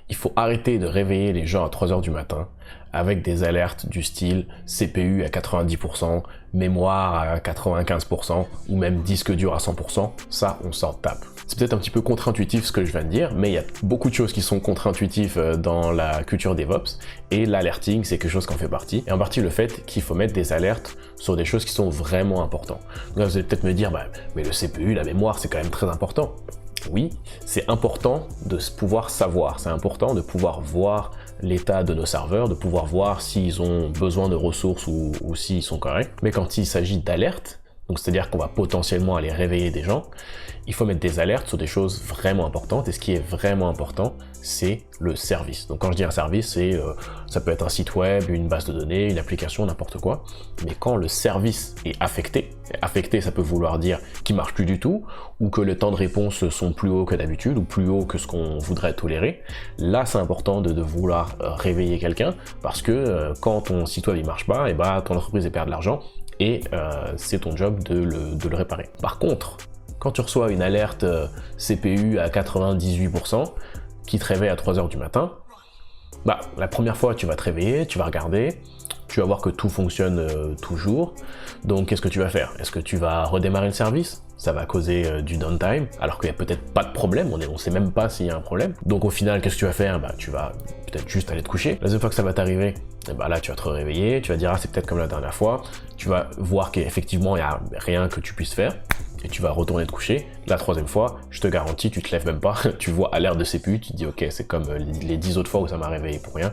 Il faut arrêter de réveiller les gens à 3 heures du matin avec des alertes du style CPU à 90%, mémoire à 95% ou même disque dur à 100%. Ça, on s'en tape. C'est peut-être un petit peu contre-intuitif ce que je viens de dire, mais il y a beaucoup de choses qui sont contre-intuitives dans la culture DevOps, et l'alerting, c'est quelque chose qui en fait partie. Et en partie le fait qu'il faut mettre des alertes sur des choses qui sont vraiment importantes. Donc là, vous allez peut-être me dire, mais le CPU, la mémoire, c'est quand même très important. Oui, c'est important de pouvoir savoir, c'est important de pouvoir voir l'état de nos serveurs, de pouvoir voir s'ils ont besoin de ressources ou s'ils sont corrects. Mais quand il s'agit d'alertes, donc c'est-à-dire qu'on va potentiellement aller réveiller des gens, il faut mettre des alertes sur des choses vraiment importantes, et ce qui est vraiment important, c'est le service. Donc quand je dis un service, ça peut être un site web, une base de données, une application, n'importe quoi, mais quand le service est affecté, ça peut vouloir dire qu'il marche plus du tout, ou que les temps de réponse sont plus hauts que d'habitude, ou plus hauts que ce qu'on voudrait tolérer, là c'est important de vouloir réveiller quelqu'un, parce que quand ton site web il marche pas, et ton entreprise perd de l'argent, et c'est ton job de le réparer. Par contre, quand tu reçois une alerte CPU à 98% qui te réveille à 3 heures du matin, la première fois tu vas te réveiller, tu vas regarder, tu vas voir que tout fonctionne toujours. Donc qu'est-ce que tu vas faire? Est-ce que tu vas redémarrer le service? Ça va causer du downtime, alors qu'il n'y a peut-être pas de problème, on ne sait même pas s'il y a un problème. Donc au final, qu'est-ce que tu vas faire? Tu vas peut-être juste aller te coucher. La deuxième fois que ça va t'arriver, là tu vas te réveiller, tu vas dire c'est peut-être comme la dernière fois, tu vas voir qu'effectivement il n'y a rien que tu puisses faire, et tu vas retourner te coucher. La troisième fois, je te garantis, tu te lèves même pas, tu vois alerte de CPU, tu te dis ok, c'est comme les 10 autres fois où ça m'a réveillé pour rien,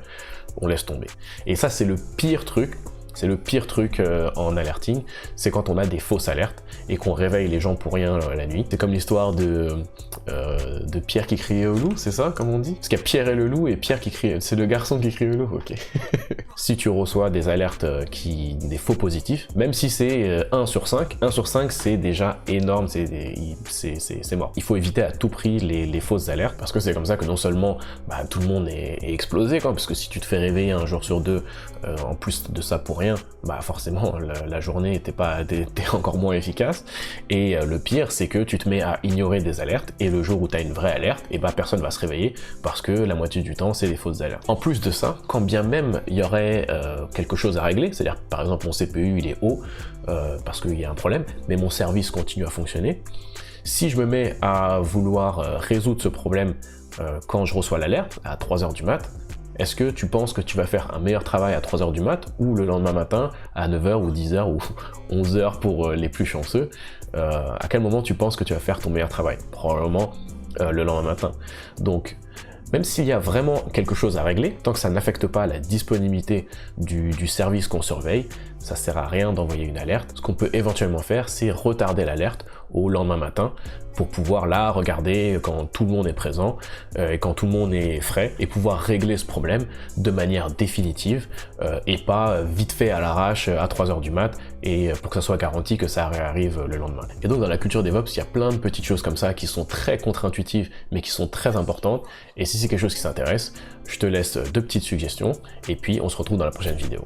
on laisse tomber. Et ça c'est le pire truc. C'est le pire truc en alerting, c'est quand on a des fausses alertes et qu'on réveille les gens pour rien la nuit. C'est comme l'histoire de Pierre qui criait au loup, c'est ça comme on dit? Parce qu'il y a Pierre et le loup et Pierre qui crie, c'est le garçon qui crie au loup, ok. Si tu reçois des alertes des faux positifs, même si c'est 1 sur 5 c'est déjà énorme, c'est mort. Il faut éviter à tout prix les fausses alertes, parce que c'est comme ça que non seulement tout le monde est explosé, parce que si tu te fais réveiller un jour sur deux, en plus de ça pour rien, forcément la journée était encore moins efficace, et le pire c'est que tu te mets à ignorer des alertes, et le jour où tu as une vraie alerte, et personne va se réveiller, parce que la moitié du temps c'est des fausses alertes. En plus de ça, quand bien même il y aurait quelque chose à régler, c'est-à-dire par exemple mon CPU il est haut, parce qu'il y a un problème, mais mon service continue à fonctionner, si je me mets à vouloir résoudre ce problème quand je reçois l'alerte, à 3 heures du mat', est-ce que tu penses que tu vas faire un meilleur travail à 3 heures du mat' ou le lendemain matin à 9 heures ou 10 heures ou 11 heures pour les plus chanceux? À quel moment tu penses que tu vas faire ton meilleur travail? Probablement le lendemain matin. Donc, même s'il y a vraiment quelque chose à régler, tant que ça n'affecte pas la disponibilité du service qu'on surveille, ça sert à rien d'envoyer une alerte. Ce qu'on peut éventuellement faire, c'est retarder l'alerte au lendemain matin pour pouvoir là regarder quand tout le monde est présent et quand tout le monde est frais, et pouvoir régler ce problème de manière définitive et pas vite fait à l'arrache à 3 heures du mat', et pour que ça soit garanti que ça réarrive le lendemain. Et donc dans la culture DevOps, il y a plein de petites choses comme ça qui sont très contre-intuitives mais qui sont très importantes, et si c'est quelque chose qui s'intéresse, je te laisse 2 petites suggestions et puis on se retrouve dans la prochaine vidéo.